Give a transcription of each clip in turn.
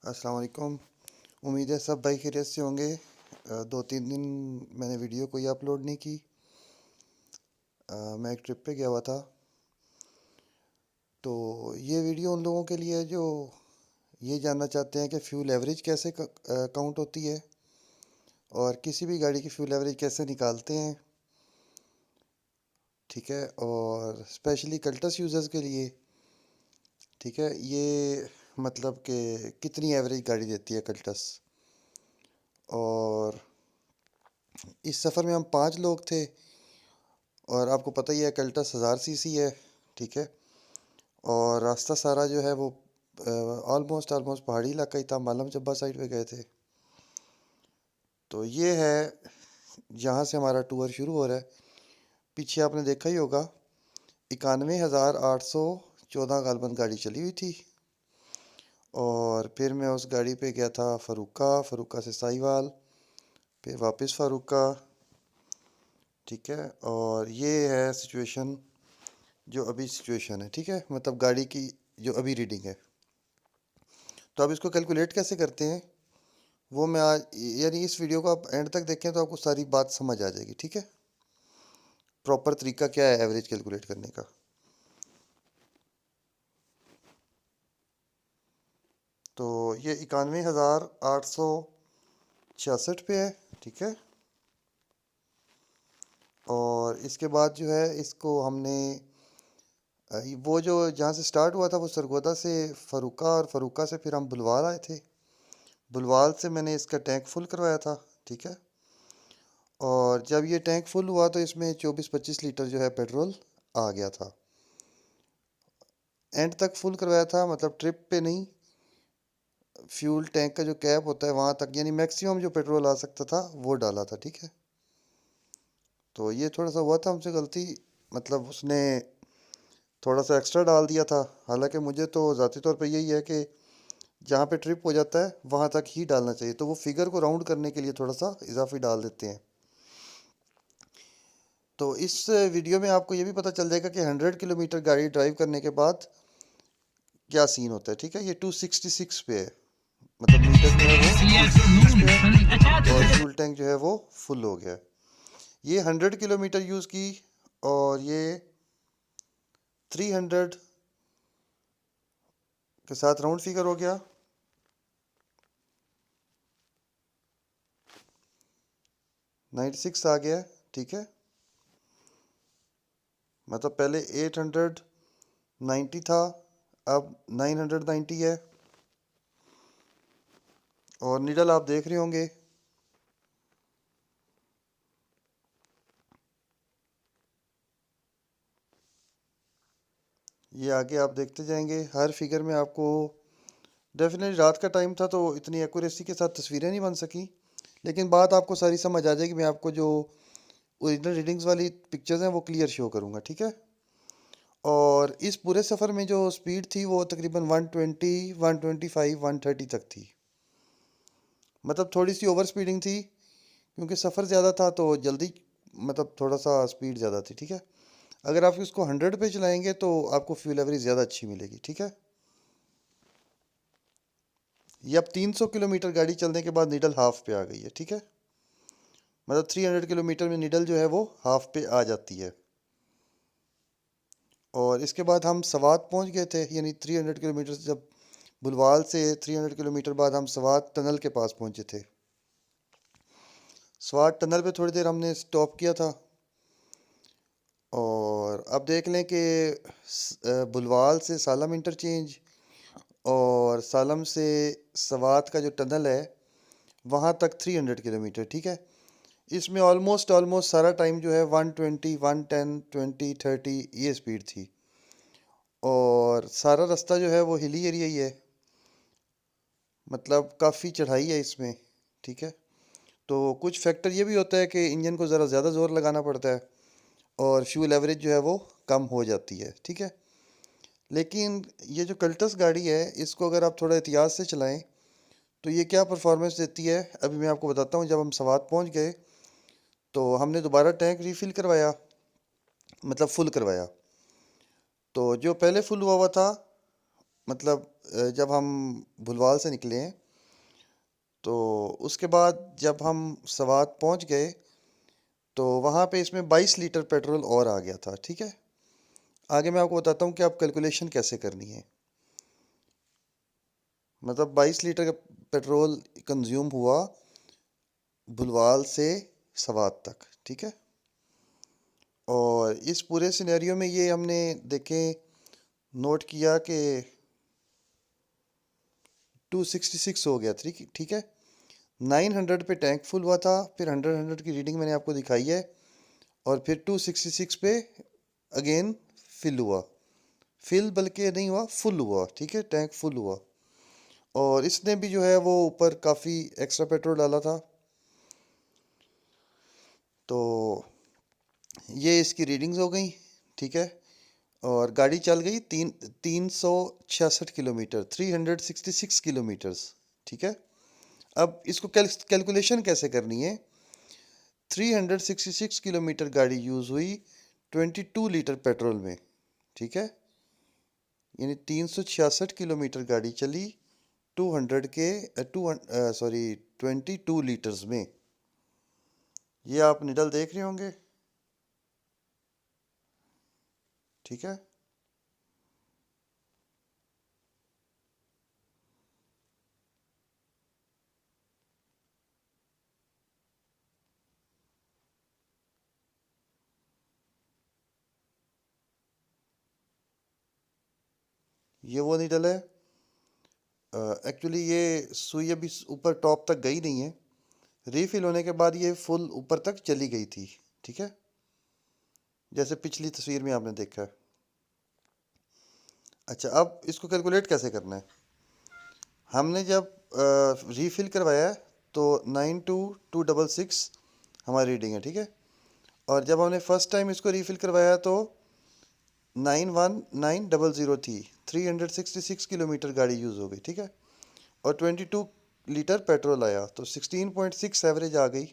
अस्सलाम वालेकुम। उम्मीद है सब भाई खैरियत से होंगे। 2-3 दिन मैंने वीडियो कोई अपलोड नहीं की। मैं एक ट्रिप पे गया हुआ था। तो ये वीडियो उन लोगों के लिए है जो ये जानना चाहते हैं कि फ्यूल एवरेज कैसे काउंट होती है और किसी भी गाड़ी की फ्यूल एवरेज कैसे निकालते हैं। ठीक है, और स्पेशली कल्टस यूज़र्स के लिए ठीक है ये, मतलब कि कितनी एवरेज गाड़ी देती है कल्टस। और इस सफ़र में हम 5 लोग थे और आपको पता ही है कल्टस 1000 सीसी है। ठीक है, और रास्ता सारा जो है वो ऑलमोस्ट पहाड़ी इलाका ही था। मालम चब्बा साइड पे गए थे। तो ये है जहाँ से हमारा टूर शुरू हो रहा है। पीछे आपने देखा ही होगा 91,814 गालबन गाड़ी चली हुई थी। और फिर मैं उस गाड़ी पे गया था फ़रुक्का से साहिवाल, फिर वापस फ़रुक्का। ठीक है, और ये है सिचुएशन, जो अभी सिचुएशन है। ठीक है, मतलब गाड़ी की जो अभी रीडिंग है। तो अब इसको कैलकुलेट कैसे करते हैं वो मैं आज, यानी इस वीडियो को आप एंड तक देखें तो आपको सारी बात समझ आ जाएगी। ठीक है, प्रॉपर तरीका क्या है एवरेज कैलकुलेट करने का। तो ये 91,866 पे है। ठीक है, और इसके बाद जो है इसको हमने वो जो जहाँ से स्टार्ट हुआ था वो सरगोदा से फ़रुक्का, और फ़रुक्का से फिर हम बुलवाल आए थे। बुलवाल से मैंने इसका टैंक फुल करवाया था। ठीक है, और जब ये टैंक फुल हुआ तो इसमें 24-25 लीटर जो है पेट्रोल आ गया था। एंड तक फुल करवाया था, मतलब ट्रिप पे नहीं। फ्यूल टैंक का जो कैप होता है वहाँ तक, यानी मैक्सिमम जो पेट्रोल आ सकता था वो डाला था। ठीक है, तो ये थोड़ा सा हुआ था हमसे गलती, मतलब उसने थोड़ा सा एक्स्ट्रा डाल दिया था। हालांकि मुझे तो ज़ाती तौर पे यही है कि जहाँ पे ट्रिप हो जाता है वहाँ तक ही डालना चाहिए, तो वो फिगर को राउंड करने के लिए थोड़ा सा इजाफी डाल देते हैं। तो इस वीडियो में आपको ये भी पता चल जाएगा कि 100 किलोमीटर गाड़ी ड्राइव करने के बाद क्या सीन होता है। ठीक है, ये 266 पे है, मतलब मीटर जो है वो 266 पे है, और फ्यूल टैंक जो है वो फुल हो गया है। ये 100 किलोमीटर यूज़ की, और ये 300 के साथ राउंड फिगर हो गया 96 आ गया। ठीक है, मतलब पहले 890 था, अब 990 है। और निडल आप देख रहे होंगे, ये आगे आप देखते जाएंगे। हर फिगर में आपको, डेफिनेटली रात का टाइम था तो इतनी एक्यूरेसी के साथ तस्वीरें नहीं बन सकी, लेकिन बात आपको सारी समझ आ जाएगी। मैं आपको जो ओरिजिनल रीडिंग्स वाली पिक्चर्स हैं वो क्लियर शो करूँगा। ठीक है, और इस पूरे सफ़र में जो स्पीड थी वो तकरीबन 120, 125, 130 तक थी। मतलब थोड़ी सी ओवर स्पीडिंग थी क्योंकि सफ़र ज़्यादा था तो जल्दी, मतलब थोड़ा सा स्पीड ज़्यादा थी। ठीक है, अगर आप इसको 100 पे चलाएंगे तो आपको फ्यूल एवरेज ज़्यादा अच्छी मिलेगी। ठीक है, ये अब 300 किलोमीटर गाड़ी चलने के बाद निडल हाफ पे आ गई है। ठीक है, मतलब 300 किलोमीटर में निडल जो है वो हाफ पे आ जाती है। और इसके बाद हम सवात पहुंच गए थे, यानी 300 किलोमीटर से, जब बुलवाल से 300 किलोमीटर बाद हम सवात टनल के पास पहुंचे थे। सवात टनल पे थोड़ी देर हमने स्टॉप किया था। और अब देख लें कि बुलवाल से सालम इंटरचेंज और सालम से सवात का जो टनल है वहाँ तक 300 किलोमीटर। ठीक है, इसमें ऑलमोस्ट सारा टाइम जो है 120, 110, 20, 30 ये स्पीड थी। और सारा रास्ता जो है वो हिली एरिया ही है, मतलब काफ़ी चढ़ाई है इसमें। ठीक है, तो कुछ फैक्टर ये भी होता है कि इंजन को ज़रा ज़्यादा ज़ोर लगाना पड़ता है और फ्यूल एवरेज जो है वो कम हो जाती है। ठीक है, लेकिन ये जो कल्टस गाड़ी है इसको अगर आप थोड़ा एहतियात से चलाएं तो ये क्या परफॉर्मेंस देती है अभी मैं आपको बताता हूँ। जब हम सवात पहुँच गए तो हमने दोबारा टैंक रीफिल करवाया, मतलब फुल करवाया। तो जो पहले फुल हुआ हुआ था, मतलब जब हम भुलवाल से निकले हैं तो उसके बाद जब हम सवात पहुंच गए तो वहाँ पे इसमें 22 लीटर पेट्रोल और आ गया था। ठीक है, आगे मैं आपको बताता हूँ कि आप कैलकुलेशन कैसे करनी है। मतलब 22 लीटर का पेट्रोल कंज्यूम हुआ भुलवाल से सवात तक। ठीक है, और इस पूरे सिनेरियो में ये हमने देखे नोट किया कि 266 हो गया। ठीक है, 900 पे टैंक फुल हुआ था, फिर 100 की रीडिंग मैंने आपको दिखाई है, और फिर 266 पे अगेन फिल हुआ। फिल बल्कि नहीं हुआ, फुल हुआ। ठीक है, टैंक फुल हुआ। और इसने भी जो है वो ऊपर काफ़ी एक्स्ट्रा पेट्रोल डाला था। तो ये इसकी रीडिंग्स हो गई। ठीक है, और गाड़ी चल गई 366 किलोमीटर, 366 किलोमीटर्स। ठीक है, अब इसको कैलकुलेशन कैसे करनी है। 366 किलोमीटर गाड़ी यूज़ हुई 22 लीटर पेट्रोल में। ठीक है, यानी 366 किलोमीटर गाड़ी चली 200 के टू सॉरी 22 लीटर्स में। ये आप निडल देख रहे होंगे। ठीक है, ये वो निडल है। एक्चुअली ये सुई अभी ऊपर टॉप तक गई नहीं है, रीफिल होने के बाद ये फुल ऊपर तक चली गई थी। ठीक है, जैसे पिछली तस्वीर में आपने देखा है। अच्छा, अब इसको कैलकुलेट कैसे करना है। हमने जब रीफिल करवाया है तो 92266 हमारी रीडिंग है। ठीक है, और जब हमने फर्स्ट टाइम इसको रीफिल करवाया तो 91900 थी। 366 किलोमीटर गाड़ी यूज़ हो गई। ठीक है, और 22 लीटर पेट्रोल आया तो 16.6 एवरेज आ गई।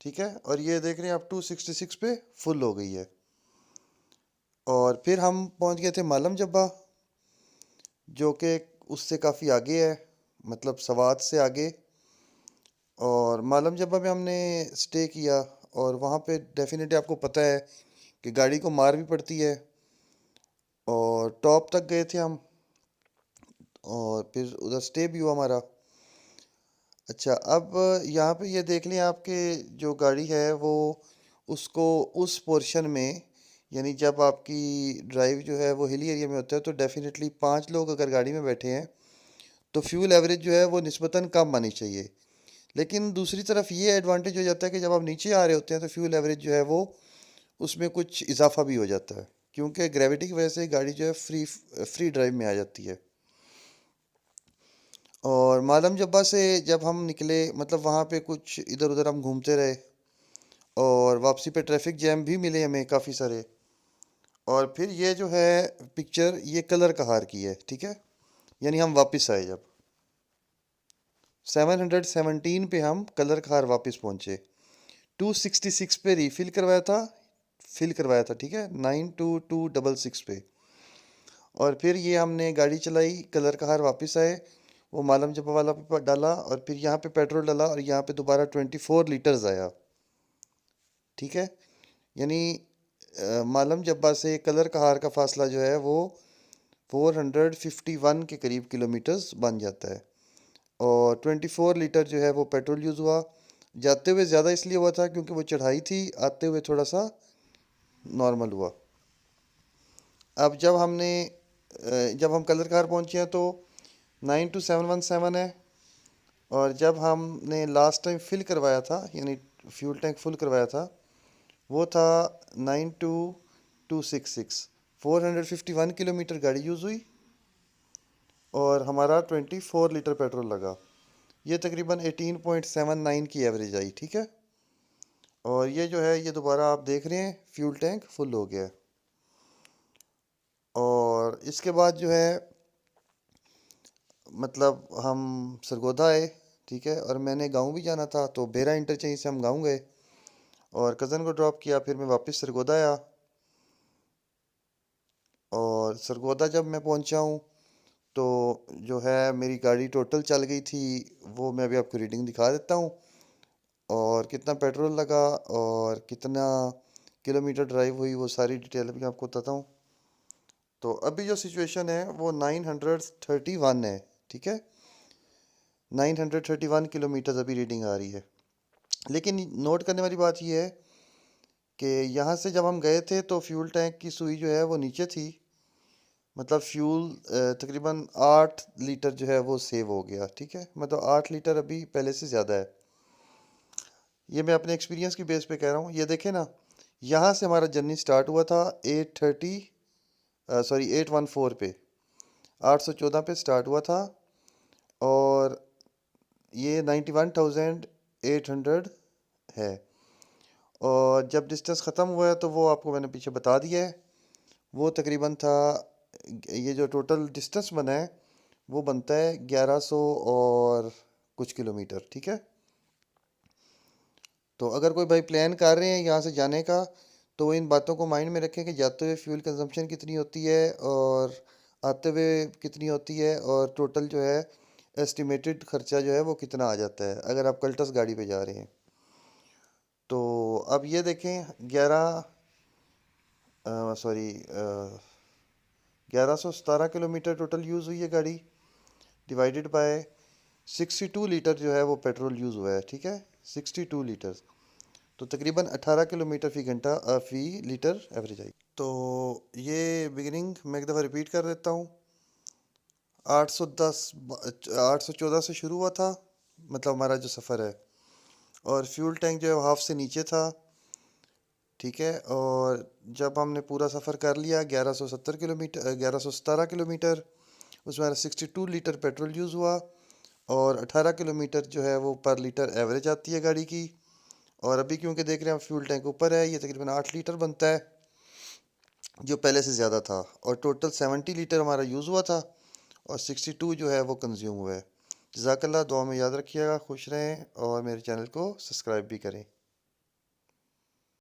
ठीक है, और ये देख रहे हैं आप 266 पे फुल हो गई है। और फिर हम पहुंच गए थे मालम जब्बा, जो कि उससे काफ़ी आगे है, मतलब सवात से आगे। और मालम जब्बा में हमने स्टे किया, और वहाँ पे डेफिनेटली आपको पता है कि गाड़ी को मार भी पड़ती है। और टॉप तक गए थे हम, और फिर उधर स्टे भी हुआ हमारा। अच्छा, अब यहाँ पे ये देख लें आपके जो गाड़ी है वो उसको उस पोर्शन में, यानी जब आपकी ड्राइव जो है वो हिली एरिया में होता है तो डेफिनेटली 5 लोग अगर गाड़ी में बैठे हैं तो फ्यूल एवरेज जो है वो निस्बतन कम आनी चाहिए। लेकिन दूसरी तरफ ये एडवांटेज हो जाता है कि जब आप नीचे आ रहे होते हैं तो फ्यूल एवरेज जो है वो उसमें कुछ इजाफा भी हो जाता है, क्योंकि ग्रेविटी की वजह से गाड़ी जो है फ्री फ्री ड्राइव में आ जाती है। और मालम जब्बा से जब हम निकले, मतलब वहाँ पे कुछ इधर उधर हम घूमते रहे, और वापसी पे ट्रैफिक जैम भी मिले हमें काफ़ी सारे। और फिर ये जो है पिक्चर ये कलर कहार की है। ठीक है, यानी हम वापस आए जब 717 पे हम कलर कहार वापस पहुँचे। 266 पे रीफिल करवाया था, फिल करवाया था। ठीक है, 92266 पे। और फिर ये हमने गाड़ी चलाई, कलर कहार वापस आए, वो मालम जब्बा वाला पे डाला, और फिर यहाँ पे पेट्रोल डाला, और यहाँ पे दोबारा 24 लीटर्स आया। ठीक है, यानी मालम जब्बा से कलर कहार का फासला जो है वो 451 के करीब किलोमीटर्स बन जाता है। और 24 लीटर जो है वो पेट्रोल यूज़ हुआ। जाते हुए ज़्यादा इसलिए हुआ था क्योंकि वो चढ़ाई थी, आते हुए थोड़ा सा नॉर्मल हुआ। अब जब हम कलर कार पहुंचे हैं तो 92717 है। और जब हमने लास्ट टाइम फिल करवाया था, यानी फ्यूल टैंक फुल करवाया था, वो था 92266। 451 किलोमीटर गाड़ी यूज़ हुई, और हमारा 24 लीटर पेट्रोल लगा। ये तकरीबन 18.79 की एवरेज आई। ठीक है, और ये जो है ये दोबारा आप देख रहे हैं फ्यूल टैंक फुल हो गया है। और इसके बाद जो है मतलब हम सरगोधा आए। ठीक है, और मैंने गांव भी जाना था तो बेरा इंटरचेंज से हम गांव गए, और कज़न को ड्रॉप किया, फिर मैं वापस सरगोधा आया। और सरगोधा जब मैं पहुंचा हूँ तो जो है मेरी गाड़ी टोटल चल गई थी, वो मैं अभी आपको रीडिंग दिखा देता हूँ, और कितना पेट्रोल लगा और कितना किलोमीटर ड्राइव हुई, वो सारी डिटेल भी आपको बताता हूँ। तो अभी जो सिचुएशन है वो 931 है, ठीक है। 931 किलोमीटर अभी रीडिंग आ रही है। लेकिन नोट करने वाली बात यह है कि यहाँ से जब हम गए थे तो फ्यूल टैंक की सुई जो है वो नीचे थी, मतलब फ्यूल तकरीबन 8 लीटर जो है वो सेव हो गया, ठीक है। मतलब 8 लीटर अभी पहले से ज़्यादा है। ये मैं अपने एक्सपीरियंस की बेस पे कह रहा हूँ। ये देखें ना, यहाँ से हमारा जर्नी स्टार्ट हुआ था 814 पे, 814 पे स्टार्ट हुआ था, और ये 91,800 है। और जब डिस्टेंस ख़त्म हुआ है तो वो आपको मैंने पीछे बता दिया है। वो तकरीबन था, ये जो टोटल डिस्टेंस बना है वो बनता है 1100 और कुछ किलोमीटर, ठीक है। तो अगर कोई भाई प्लान कर रहे हैं यहाँ से जाने का, तो वो इन बातों को माइंड में रखें कि जाते हुए फ्यूल कंजम्पशन कितनी होती है और आते हुए कितनी होती है, और टोटल जो है एस्टिमेटेड खर्चा जो है वो कितना आ जाता है अगर आप कल्टस गाड़ी पे जा रहे हैं। तो अब ये देखें, 1117 किलोमीटर टोटल यूज़ हुई है गाड़ी, डिवाइडेड बाय 62 लीटर जो है वो पेट्रोल यूज़ हुआ है, ठीक है। 62 लीटर, तो तकरीबन 18 किलोमीटर फी घंटा फी लीटर एवरेज आई। तो ये बिगिनिंग मैं एक दफ़ा रिपीट कर देता हूँ। 810 814 से शुरू हुआ था, मतलब हमारा जो सफ़र है, और फ्यूल टैंक जो है वो हाफ से नीचे था, ठीक है। और जब हमने पूरा सफ़र कर लिया 1117 किलोमीटर, उसमें हमारा 62 लीटर पेट्रोल यूज़ हुआ, और 18 किलोमीटर जो है वो पर लीटर एवरेज आती है गाड़ी की। और अभी क्योंकि देख रहे हैं फ्यूल टैंक ऊपर है, ये तकरीबन 8 लीटर बनता है, जो पहले से ज़्यादा था। और टोटल 70 लीटर हमारा यूज़ हुआ था, और 62 जो है वो कंज्यूम हुआ है। जज़ाकल्लाह, दुआ में याद रखिएगा, खुश रहें, और मेरे चैनल को सब्सक्राइब भी करें।